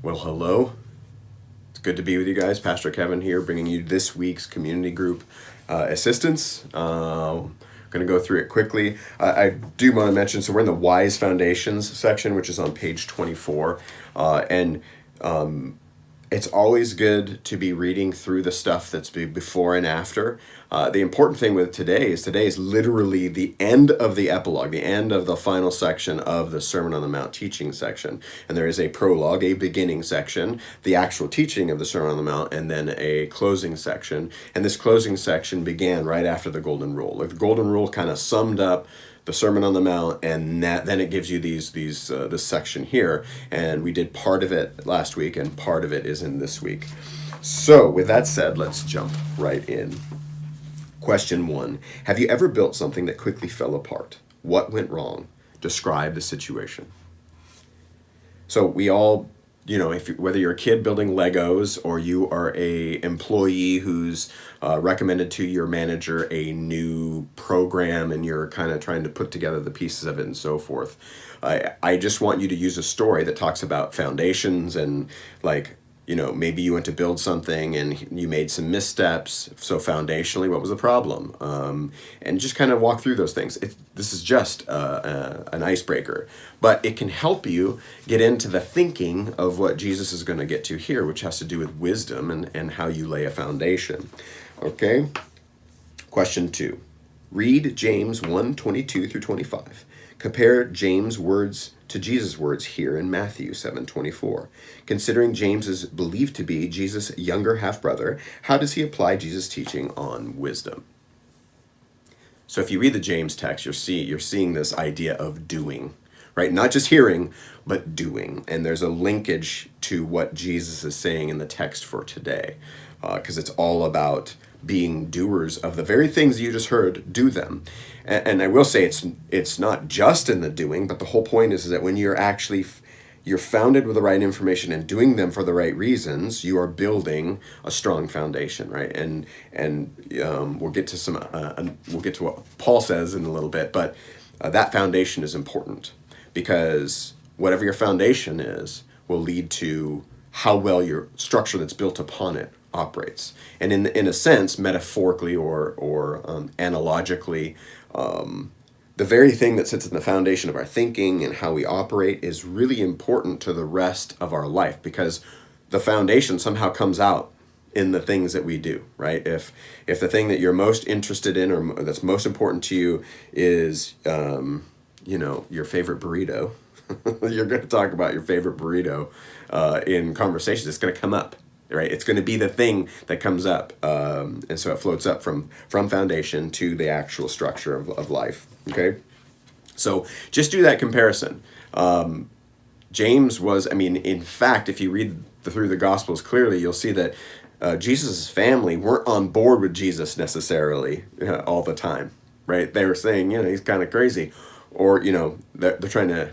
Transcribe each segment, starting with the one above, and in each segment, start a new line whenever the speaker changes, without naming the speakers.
Well, hello. It's good to be with you guys. Pastor Kevin here, bringing you this week's community group assistance. Going to go through it quickly. I do want to mention, so we're in the Wise Foundations section, which is on page 24. And it's always good to be reading through the stuff that's before and after. The important thing with today is literally the end of the epilogue, the end of the final section of the Sermon on the Mount teaching section. And there is a prologue, a beginning section, the actual teaching of the Sermon on the Mount, and then a closing section. And this closing section began right after the Golden Rule. Like the Golden Rule kind of summed up the Sermon on the Mount, and then it gives you this section here. And we did part of it last week, and part of it is in this week. So with that said, let's jump right in. Question 1. Have you ever built something that quickly fell apart? What went wrong? Describe the situation. So we all, whether you're a kid building Legos or you are a employee who's recommended to your manager a new program and you're kind of trying to put together the pieces of it and so forth, I just want you to use a story that talks about foundations and maybe you went to build something and you made some missteps. So foundationally, what was the problem? And just kind of walk through those things. This is just an icebreaker, but it can help you get into the thinking of what Jesus is going to get to here, which has to do with wisdom and how you lay a foundation. Okay. Question 2. Read James 1:22 through 25. Compare James' words to Jesus' words here in Matthew 7:24. Considering James is believed to be Jesus' younger half-brother, how does he apply Jesus' teaching on wisdom? So if you read the James text, you're seeing this idea of doing, right? Not just hearing, but doing. And there's a linkage to what Jesus is saying in the text for today, because it's all about being doers of the very things you just heard, do them. And I will say it's not just in the doing, but the whole point is that when you're founded with the right information and doing them for the right reasons, you are building a strong foundation, right? And we'll get to what Paul says in a little bit, but that foundation is important because whatever your foundation is will lead to how well your structure that's built upon it operates. And in a sense, metaphorically or analogically, the very thing that sits in the foundation of our thinking and how we operate is really important to the rest of our life because the foundation somehow comes out in the things that we do, right? If the thing that you're most interested in or that's most important to you is, your favorite burrito, you're going to talk about your favorite burrito in conversations. It's going to come up. Right, it's going to be the thing that comes up, and so it floats up from foundation to the actual structure of life. Okay, so just do that comparison. James was, in fact, if you read through the Gospels clearly, you'll see that Jesus' family weren't on board with Jesus necessarily all the time. Right, they were saying, he's kind of crazy, or they're trying to.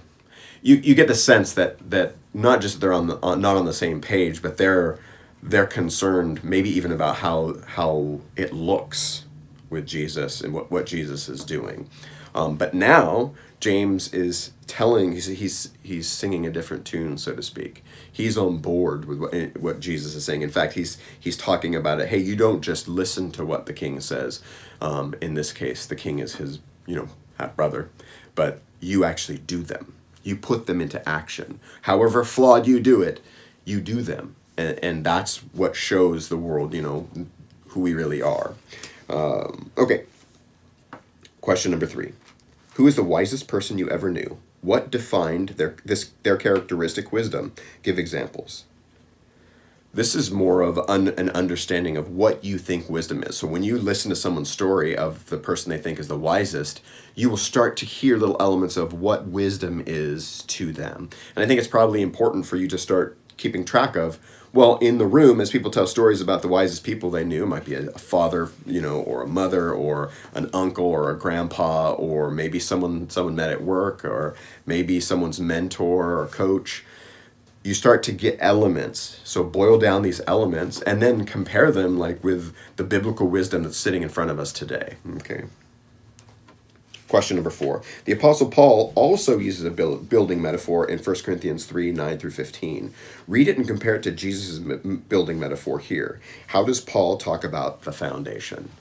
You get the sense that not just they're not on the same page, but they're concerned maybe even about how it looks with Jesus and what Jesus is doing. But now James is telling, he's singing a different tune, so to speak. He's on board with what Jesus is saying. In fact, he's talking about it. Hey, you don't just listen to what the king says. In this case, the king is his, half brother, but you actually do them. You put them into action. However flawed you do it, you do them. And that's what shows the world, who we really are. Okay. Question number 3. Who is the wisest person you ever knew? What defined their characteristic wisdom? Give examples. This is more of an understanding of what you think wisdom is. So when you listen to someone's story of the person they think is the wisest, you will start to hear little elements of what wisdom is to them. And I think it's probably important for you to start keeping track of, well, in the room, as people tell stories about the wisest people they knew, it might be a father, or a mother, or an uncle, or a grandpa, or maybe someone met at work, or maybe someone's mentor or coach. You start to get elements. So boil down these elements and then compare them with the biblical wisdom that's sitting in front of us today. Okay. Question number 4. The Apostle Paul also uses a building metaphor in 1 Corinthians 3, 9 through 15. Read it and compare it to Jesus' building metaphor here. How does Paul talk about the foundation?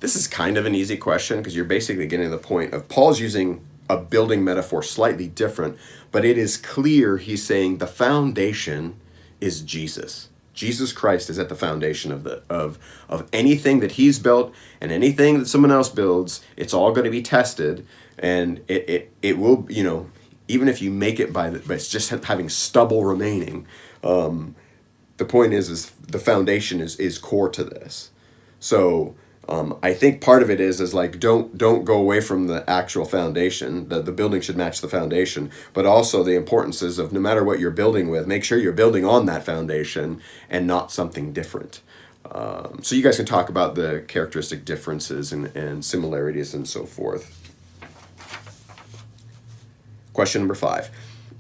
This is kind of an easy question because you're basically getting to the point of Paul's using a building metaphor slightly different, but it is clear he's saying the foundation is Jesus. Jesus Christ is at the foundation of anything that he's built and anything that someone else builds. It's all going to be tested, and it will, even if you make it by it's just having stubble remaining. The point is the foundation is core to this. So I think part of it is like don't go away from the actual foundation. The building should match the foundation, but also the importance is of no matter what you're building with, make sure you're building on that foundation and not something different. So you guys can talk about the characteristic differences and similarities and so forth. Question number 5.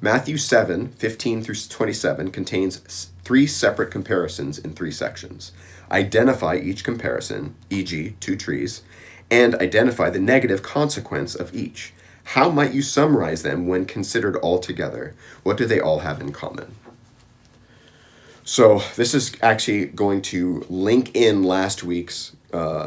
Matthew 7, 15 through 27 contains 3 separate comparisons in 3 sections. Identify each comparison, e.g., 2 trees, and identify the negative consequence of each. How might you summarize them when considered all together? What do they all have in common? So this is actually going to link in last week's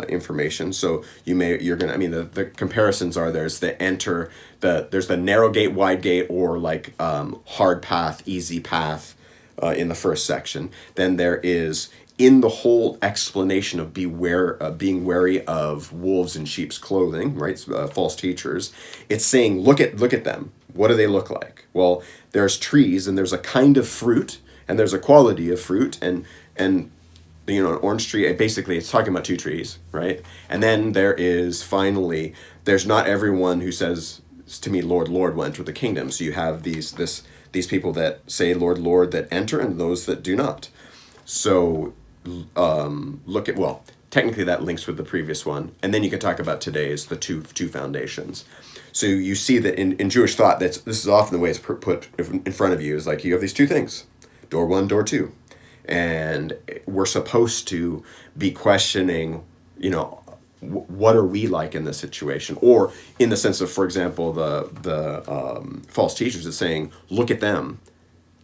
information. So the comparisons are there's the narrow gate, wide gate, or like hard path, easy path in the first section. Then there is in the whole explanation of being wary of wolves in sheep's clothing, right? False teachers. It's saying, look at them. What do they look like? Well, there's trees, and there's a kind of fruit, and there's a quality of fruit, and an orange tree. Basically, it's talking about 2 trees, right? And then there's not everyone who says to me, Lord, Lord, will enter the kingdom. So you have these people that say, Lord, Lord, that enter, and those that do not. So technically that links with the previous one, and then you can talk about today's the two foundations. So you see that in Jewish thought, this is often the way it's put in front of you, is like you have these 2 things, door 1, door 2, and we're supposed to be questioning, what are we like in this situation, or in the sense of, for example, the false teachers is saying, look at them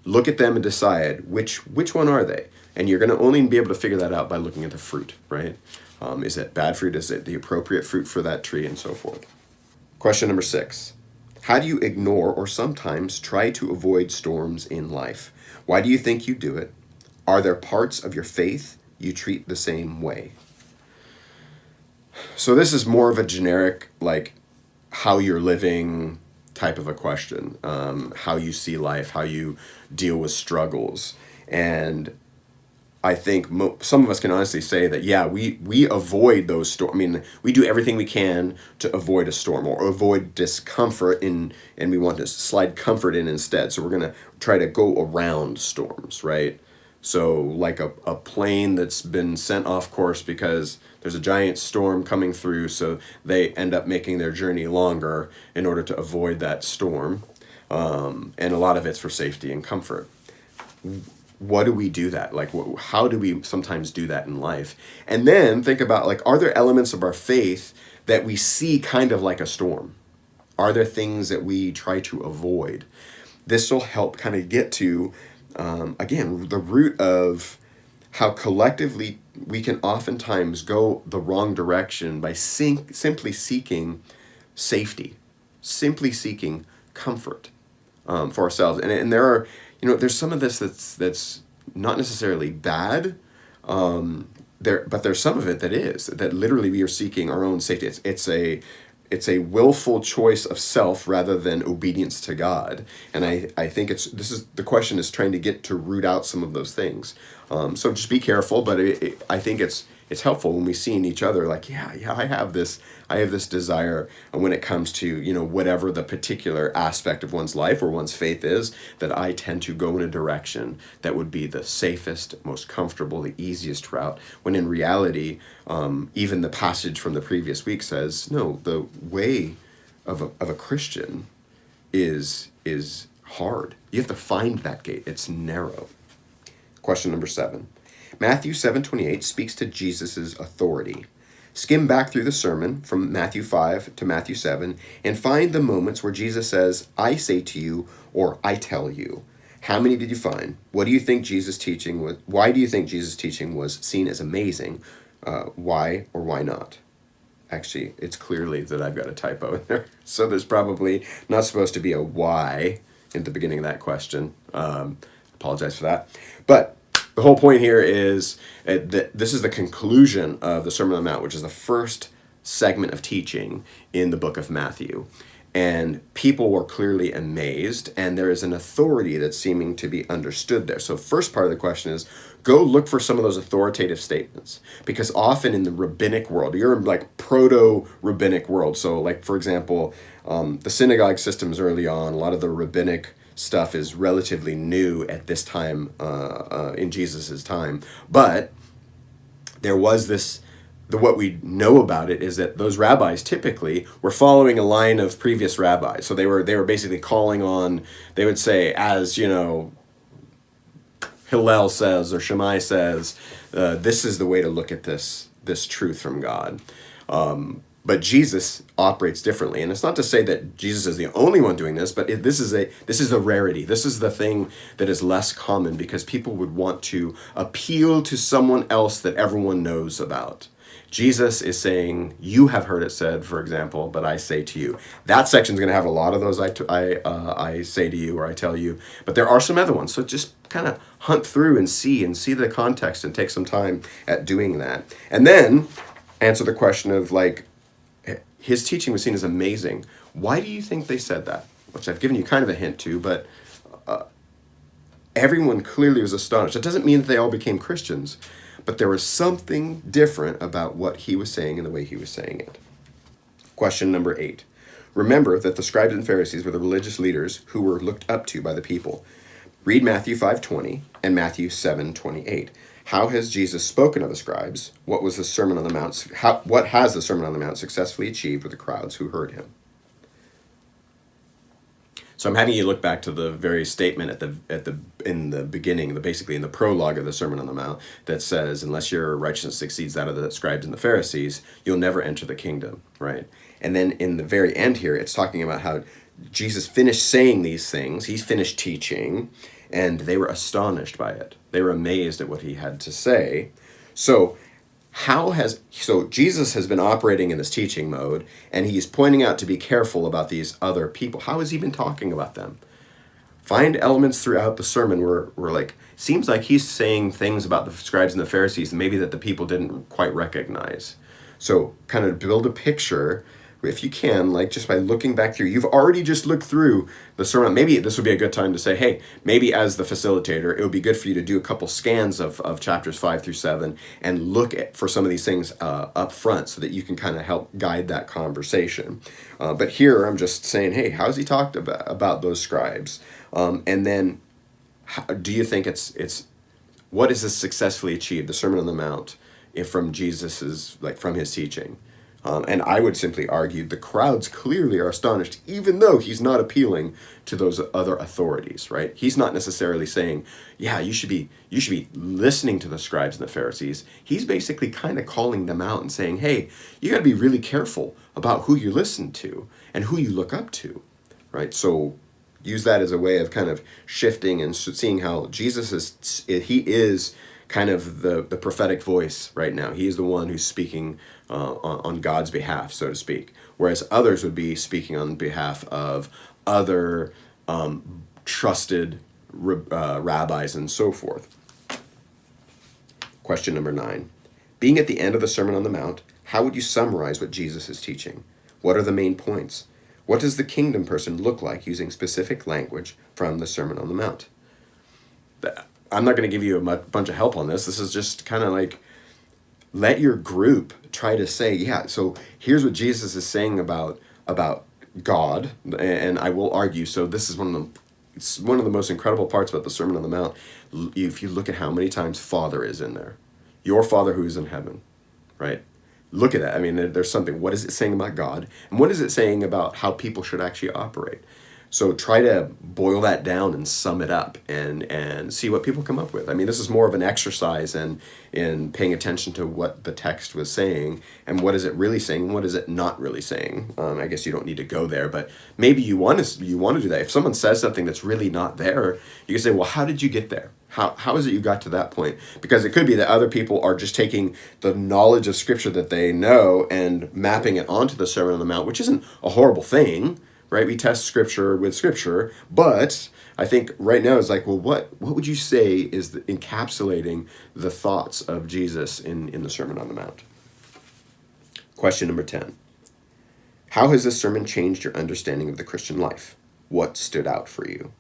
and decide which one are they. And you're going to only be able to figure that out by looking at the fruit, right? Is it bad fruit? Is it the appropriate fruit for that tree, and so forth? Question number 6. How do you ignore or sometimes try to avoid storms in life? Why do you think you do it? Are there parts of your faith you treat the same way? So this is more of a generic, like, how you're living type of a question. How you see life, how you deal with struggles. And I think some of us can honestly say that, yeah, we avoid those storms. I mean, we do everything we can to avoid a storm or avoid discomfort and we want to slide comfort in instead. So we're going to try to go around storms, right? So like a plane that's been sent off course because there's a giant storm coming through, so they end up making their journey longer in order to avoid that storm. And a lot of it's for safety and comfort. What do we do that? Like, how do we sometimes do that in life? And then think about, like, are there elements of our faith that we see kind of like a storm? Are there things that we try to avoid? This will help kind of get to, again, the root of how collectively we can oftentimes go the wrong direction by simply seeking safety, simply seeking comfort for ourselves. And there are, there's some of this that's not necessarily bad, but there's some of it that literally we are seeking our own safety. It's a willful choice of self rather than obedience to God. And I think the question is trying to get to root out some of those things. So just be careful, but I think it's helpful when we see in each other, like, yeah, I have this desire, and when it comes to, whatever the particular aspect of one's life or one's faith is, that I tend to go in a direction that would be the safest, most comfortable, the easiest route, when in reality, even the passage from the previous week says, no, the way of a Christian is hard. You have to find that gate. It's narrow. Question number 7. Matthew 7:28 speaks to Jesus' authority. Skim back through the sermon from Matthew 5 to Matthew 7 and find the moments where Jesus says, I say to you, or I tell you. How many did you find? What do you think Jesus' teaching was? Why do you think Jesus' teaching was seen as amazing? Why or why not? Actually, it's clearly that I've got a typo in there. So there's probably not supposed to be a why at the beginning of that question. Apologize for that. But the whole point here is that this is the conclusion of the Sermon on the Mount, which is the first segment of teaching in the book of Matthew. And people were clearly amazed, and there is an authority that's seeming to be understood there. So first part of the question is, go look for some of those authoritative statements, because often in the rabbinic world, you're in like proto-rabbinic world. So like, for example, the synagogue systems early on, a lot of the rabbinic stuff is relatively new at this time in Jesus's time. But there was what we know about it is that those rabbis typically were following a line of previous rabbis. So they were basically calling on, they would say, as Hillel says or Shammai says, this is the way to look at this truth from God. But Jesus operates differently, and it's not to say that Jesus is the only one doing this, but this is a rarity. This is the thing that is less common because people would want to appeal to someone else that everyone knows about. Jesus is saying, you have heard it said, for example, but I say to you. That section's going to have a lot of those I say to you or I tell you, but there are some other ones. So just kind of hunt through and see the context and take some time at doing that. And then answer the question of like, his teaching was seen as amazing. Why do you think they said that? Which I've given you kind of a hint to, but everyone clearly was astonished. It doesn't mean that they all became Christians, but there was something different about what he was saying and the way he was saying it. Question number 8. Remember that the scribes and Pharisees were the religious leaders who were looked up to by the people. Read Matthew 5:20 and Matthew 7:28. How has Jesus spoken of the scribes? What was the Sermon on the Mount? What has the Sermon on the Mount successfully achieved with the crowds who heard him? So I'm having you look back to the very statement in the beginning, basically in the prologue of the Sermon on the Mount, that says, "Unless your righteousness exceeds that of the scribes and the Pharisees, you'll never enter the kingdom." Right? And then in the very end here, it's talking about how Jesus finished saying these things. He's finished teaching, and they were astonished by it. They were amazed at what he had to say. So Jesus has been operating in this teaching mode, and he's pointing out to be careful about these other people. How has he been talking about them? Find elements throughout the sermon where like, seems like he's saying things about the scribes and the Pharisees maybe that the people didn't quite recognize. So kind of build a picture, if you can, like just by looking back through. You've already just looked through the sermon. Maybe this would be a good time to say, hey, maybe as the facilitator, it would be good for you to do a couple scans of chapters 5 through 7 and look for some of these things up front so that you can kind of help guide that conversation. But here I'm just saying, hey, how's he talked about those scribes? And then do you think what is this successfully achieved, the Sermon on the Mount, from Jesus's, like from his teaching? And I would simply argue the crowds clearly are astonished, even though he's not appealing to those other authorities, right? He's not necessarily saying, yeah, you should be listening to the scribes and the Pharisees. He's basically kind of calling them out and saying, hey, you got to be really careful about who you listen to and who you look up to, right? So use that as a way of kind of shifting and seeing how Jesus is kind of the prophetic voice right now. He is the one who's speaking on God's behalf, so to speak, whereas others would be speaking on behalf of other trusted rabbis and so forth. Question number 9. Being at the end of the Sermon on the Mount, how would you summarize what Jesus is teaching? What are the main points? What does the kingdom person look like using specific language from the Sermon on the Mount? I'm not going to give you a bunch of help on this. This is just kind of like, let your group try to say, yeah, so here's what Jesus is saying about God, and I will argue, so this is one of the most incredible parts about the Sermon on the Mount. If you look at how many times Father is in there, your Father who is in heaven, right? Look at that. I mean, there's something. What is it saying about God? And what is it saying about how people should actually operate? So try to boil that down and sum it up and see what people come up with. I mean, this is more of an exercise in paying attention to what the text was saying and what is it really saying, what is it not really saying. I guess you don't need to go there, but maybe you want to do that. If someone says something that's really not there, you can say, well, how did you get there? How is it you got to that point? Because it could be that other people are just taking the knowledge of Scripture that they know and mapping it onto the Sermon on the Mount, which isn't a horrible thing. Right, we test Scripture with Scripture, but I think right now it's like, well, what would you say is encapsulating the thoughts of Jesus in the Sermon on the Mount? Question number 10. How has this sermon changed your understanding of the Christian life? What stood out for you?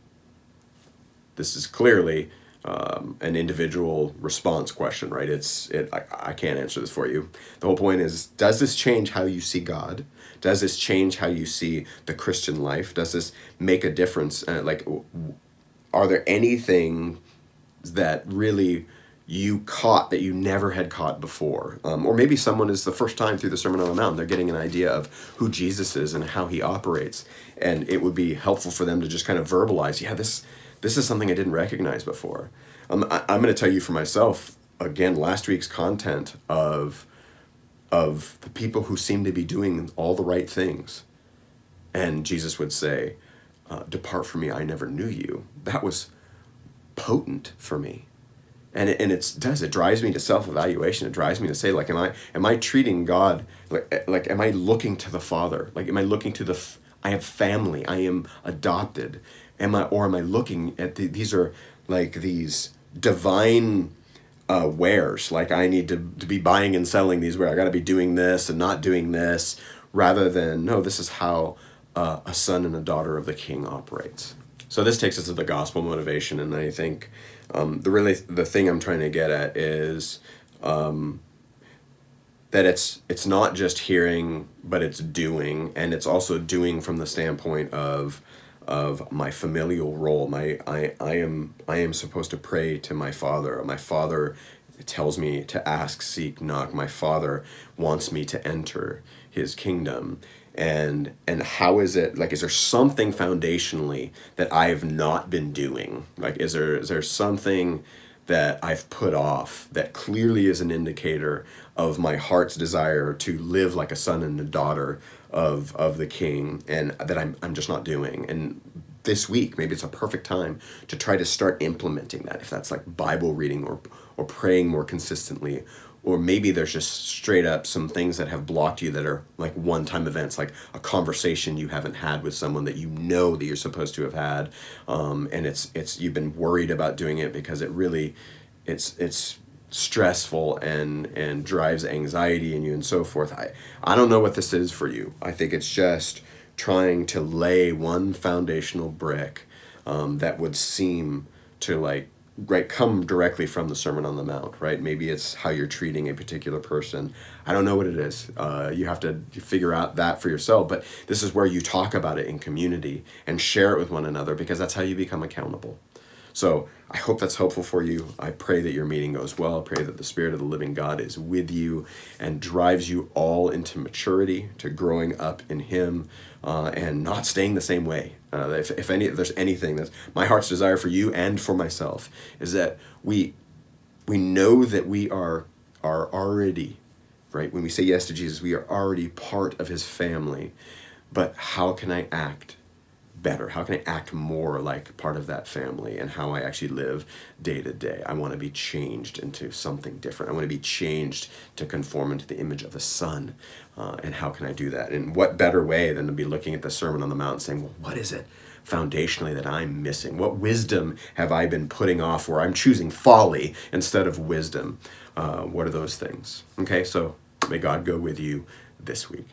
This is clearly an individual response question, right? I can't answer this for you. The whole point is, does this change how you see God? Does this change how you see the Christian life? Does this make a difference? Are there anything that really you caught that you never had caught before? Or maybe someone is the first time through the Sermon on the Mount, they're getting an idea of who Jesus is and how he operates. And it would be helpful for them to just kind of verbalize, yeah, this is something I didn't recognize before. I'm going to tell you for myself, again, last week's content of the people who seem to be doing all the right things. And Jesus would say, depart from me, I never knew you. That was potent for me. And it drives me to self-evaluation. It drives me to say, like, am I treating God, like am I looking to the Father? Like, am I looking to I have family, I am adopted. Am I looking at these are like these divine wares, like I need to be buying and selling these where I got to be doing this and not doing this, rather than, no, this is how a son and a daughter of the King operates. So this takes us to the gospel motivation, and I think the thing I'm trying to get at is that it's not just hearing, but it's doing, and it's also doing from the standpoint of my familial role. I am supposed to pray to my Father. My Father tells me to ask, seek, knock. My Father wants me to enter his kingdom. And how is it, like, is there something foundationally that I have not been doing? Like, is there something that I've put off that clearly is an indicator of my heart's desire to live like a son and a daughter of the King, and that I'm just not doing? And this week, maybe it's a perfect time to try to start implementing that, if that's like Bible reading or praying more consistently. Or maybe there's just straight up some things that have blocked you that are like one-time events, like a conversation you haven't had with someone that you know that you're supposed to have had, and it's you've been worried about doing it because it's stressful and drives anxiety in you and so forth. I don't know what this is for you. I think it's just trying to lay one foundational brick that would seem to come directly from the Sermon on the Mount, right? Maybe it's how you're treating a particular person. I don't know what it is. You have to figure out that for yourself, but this is where you talk about it in community and share it with one another, because that's how you become accountable. So I hope that's helpful for you. I pray that your meeting goes well. I pray that the Spirit of the living God is with you and drives you all into maturity, to growing up in Him, and not staying the same way. If there's anything that's my heart's desire for you and for myself, is that we know that we are already, right? When we say yes to Jesus, we are already part of His family. But how can I act better? How can I act more like part of that family, and how I actually live day to day? I want to be changed into something different. I want to be changed to conform into the image of the Son. And how can I do that? And what better way than to be looking at the Sermon on the Mount and saying, well, what is it foundationally that I'm missing? What wisdom have I been putting off, where I'm choosing folly instead of wisdom? What are those things? Okay, so may God go with you this week.